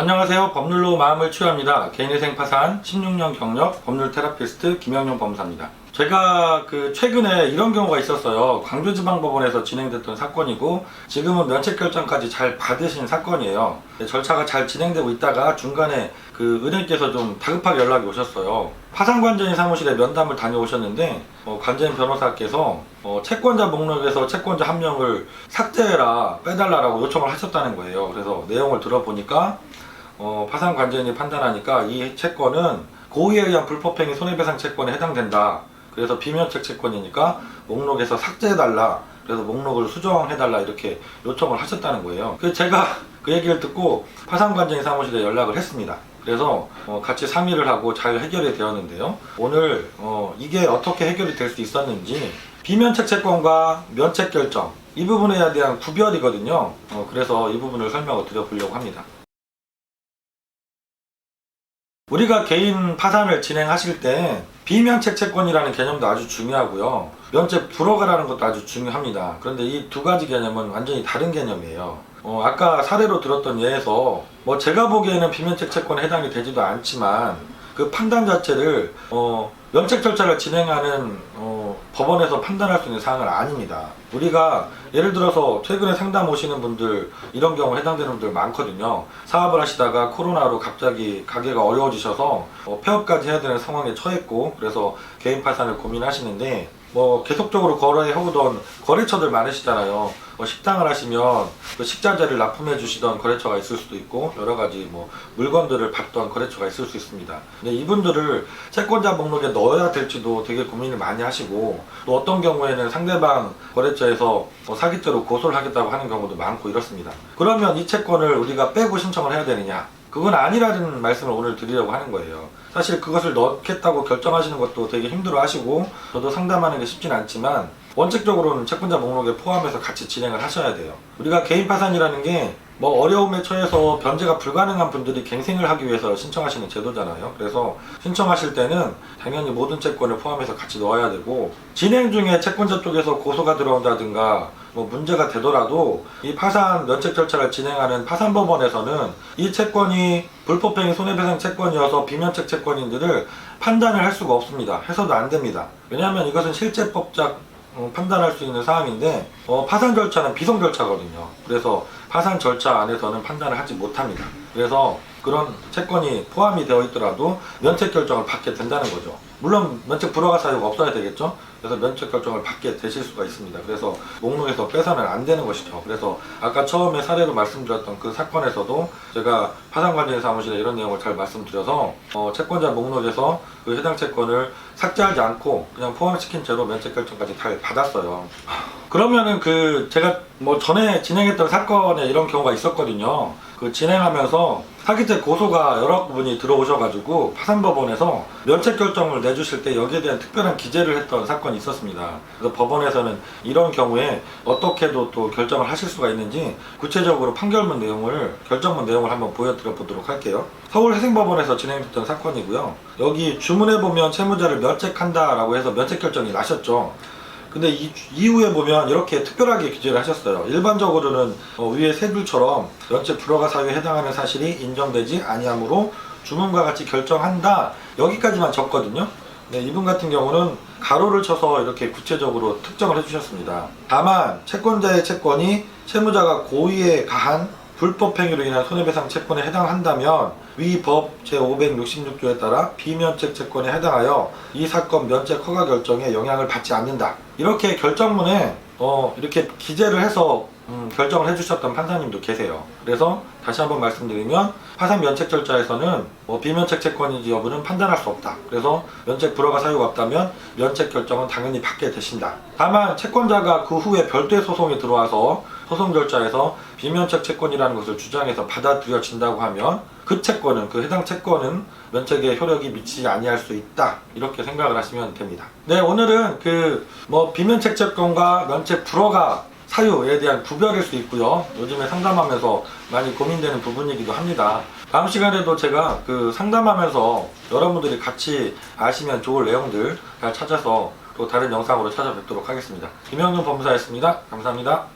안녕하세요. 법률로 마음을 치유합니다. 개인회생 파산 16년 경력 법률 테라피스트 김영용 법무사입니다. 제가 최근에 이런 경우가 있었어요. 광주지방법원에서 진행됐던 사건이고 지금은 면책결정까지 잘 받으신 사건이에요. 절차가 잘 진행되고 있다가 중간에 은행께서 좀 다급하게 연락이 오셨어요. 파산관제인 사무실에 면담을 다녀오셨는데 관제인 변호사께서 채권자 목록에서 채권자 한 명을 삭제해라, 빼달라고 요청을 하셨다는 거예요. 그래서 내용을 들어보니까 파산관제인이 판단하니까 이 채권은 고의에 의한 불법행위 손해배상 채권에 해당된다. 그래서 비면책 채권이니까 목록에서 삭제해달라. 그래서 목록을 수정해달라 이렇게 요청을 하셨다는 거예요. 그래서 제가 그 얘기를 듣고 파산관제인 사무실에 연락을 했습니다. 그래서 같이 상의를 하고 잘 해결이 되었는데요. 오늘 이게 어떻게 해결이 될 수 있었는지 비면책 채권과 면책 결정 이 부분에 대한 구별이거든요. 그래서 이 부분을 설명을 드려보려고 합니다. 우리가 개인 파산을 진행하실 때 비면책 채권이라는 개념도 아주 중요하고요. 면책 불허가라는 것도 아주 중요합니다. 그런데 이 두 가지 개념은 완전히 다른 개념이에요. 아까 사례로 들었던 예에서 제가 보기에는 비면책 채권에 해당이 되지도 않지만 그 판단 자체를 면책 절차를 진행하는 법원에서 판단할 수 있는 사항은 아닙니다. 우리가 예를 들어서 최근에 상담 오시는 분들 이런 경우 해당되는 분들 많거든요. 사업을 하시다가 코로나로 갑자기 가게가 어려워지셔서 폐업까지 해야 되는 상황에 처했고 그래서 개인 파산을 고민하시는데 계속적으로 거래해오던 거래처들 많으시잖아요. 식당을 하시면 그 식자재를 납품해 주시던 거래처가 있을 수도 있고 여러 가지 물건들을 받던 거래처가 있을 수 있습니다. 근데 이분들을 채권자 목록에 넣어야 될지도 되게 고민을 많이 하시고 또 어떤 경우에는 상대방 거래처에서 사기죄로 고소를 하겠다고 하는 경우도 많고 이렇습니다. 그러면 이 채권을 우리가 빼고 신청을 해야 되느냐? 그건 아니라는 말씀을 오늘 드리려고 하는 거예요. 사실 그것을 넣겠다고 결정하시는 것도 되게 힘들어 하시고 저도 상담하는 게 쉽진 않지만 원칙적으로는 채권자 목록에 포함해서 같이 진행을 하셔야 돼요. 우리가 개인 파산이라는 게 어려움에 처해서 변제가 불가능한 분들이 갱생을 하기 위해서 신청하시는 제도잖아요. 그래서 신청하실 때는 당연히 모든 채권을 포함해서 같이 넣어야 되고 진행 중에 채권자 쪽에서 고소가 들어온다든가 문제가 되더라도 이 파산 면책 절차를 진행하는 파산법원에서는 이 채권이 불법행위 손해배상 채권이어서 비면책 채권인들을 판단을 할 수가 없습니다. 해서도 안 됩니다. 왜냐하면 이것은 실제법적 판단할 수 있는 사항인데 파산 절차는 비송 절차거든요. 그래서 파산 절차 안에서는 판단을 하지 못합니다. 그래서 그런 채권이 포함이 되어 있더라도 면책 결정을 받게 된다는 거죠. 물론 면책 불허가 사유가 없어야 되겠죠. 그래서 면책 결정을 받게 되실 수가 있습니다. 그래서 목록에서 빼서는 안 되는 것이죠. 그래서 아까 처음에 사례로 말씀드렸던 그 사건에서도 제가 파산관제인 사무실에 이런 내용을 잘 말씀드려서 채권자 목록에서 그 해당 채권을 삭제하지 않고 그냥 포함시킨 채로 면책 결정까지 잘 받았어요. 그러면은 제가 전에 진행했던 사건에 이런 경우가 있었거든요. 진행하면서 사기죄 고소가 여러 분이 들어오셔가지고 파산법원에서 면책 결정을 내주실 때 여기에 대한 특별한 기재를 했던 사건이 있었습니다. 그래서 법원에서는 이런 경우에 어떻게도 또 결정을 하실 수가 있는지 구체적으로 판결문 내용을, 결정문 내용을 한번 보여드려 보도록 할게요. 서울해생법원에서 진행됐던 사건이고요. 여기 주문에 보면 채무자를 면책한다라고 해서 면책 결정이 나셨죠. 근데 이후에 보면 이렇게 특별하게 기재를 하셨어요. 일반적으로는 위에 세 줄처럼 면책 불허가 사유에 해당하는 사실이 인정되지 아니하므로 주문과 같이 결정한다 여기까지만 적거든요. 근데 이분 같은 경우는 가로를 쳐서 이렇게 구체적으로 특정을 해주셨습니다. 다만 채권자의 채권이 채무자가 고의에 가한 불법행위로 인한 손해배상 채권에 해당한다면 위 법 제566조에 따라 비면책 채권에 해당하여 이 사건 면책 허가 결정에 영향을 받지 않는다. 이렇게 결정문에 이렇게 기재를 해서 결정을 해주셨던 판사님도 계세요. 그래서 다시 한번 말씀드리면 파산 면책 절차에서는 비면책 채권인지 여부는 판단할 수 없다. 그래서 면책 불허가 사유가 없다면 면책 결정은 당연히 받게 되신다. 다만 채권자가 그 후에 별도의 소송이 들어와서 소송 절차에서 비면책 채권이라는 것을 주장해서 받아들여진다고 하면 그 채권은, 그 해당 채권은 면책에 효력이 미치지 아니할 수 있다. 이렇게 생각을 하시면 됩니다. 네, 오늘은 비면책 채권과 면책 불허가 사유에 대한 구별일 수 있고요. 요즘에 상담하면서 많이 고민되는 부분이기도 합니다. 다음 시간에도 제가 상담하면서 여러분들이 같이 아시면 좋을 내용들 잘 찾아서 또 다른 영상으로 찾아뵙도록 하겠습니다. 김영준 법무사였습니다. 감사합니다.